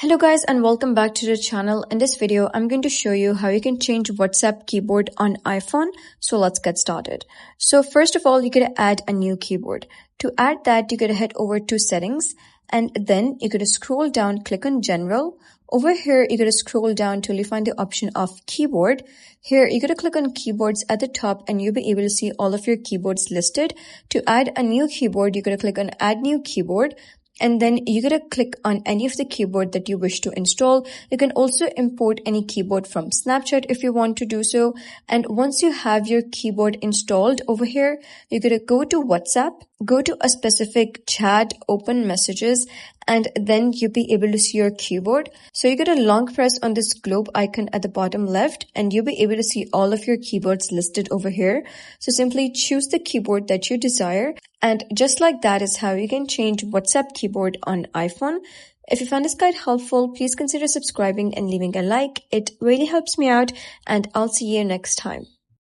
Hello guys and welcome back to the channel. In this video, I'm going to show you how you can change WhatsApp keyboard on iPhone. So let's get started. So first of all, you gotta add a new keyboard. To add that, you gotta head over to settings and then you gotta scroll down, click on general. Over here, you gotta scroll down till you find the option of keyboard. Here, you gotta click on keyboards at the top and you'll be able to see all of your keyboards listed. To add a new keyboard, you gotta click on add new keyboard. And then you gotta click on any of the keyboard that you wish to install. You can also import any keyboard from Snapchat if you want to do so. And once you have your keyboard installed over here, you're gonna go to WhatsApp, go to a specific chat, open messages, and then you'll be able to see your keyboard. So you gotta long press on this globe icon at the bottom left and you'll be able to see all of your keyboards listed over here. So simply choose the keyboard that you desire. And just like that is how you can change WhatsApp keyboard on iPhone. If you found this guide helpful, please consider subscribing and leaving a like. It really helps me out and I'll see you next time.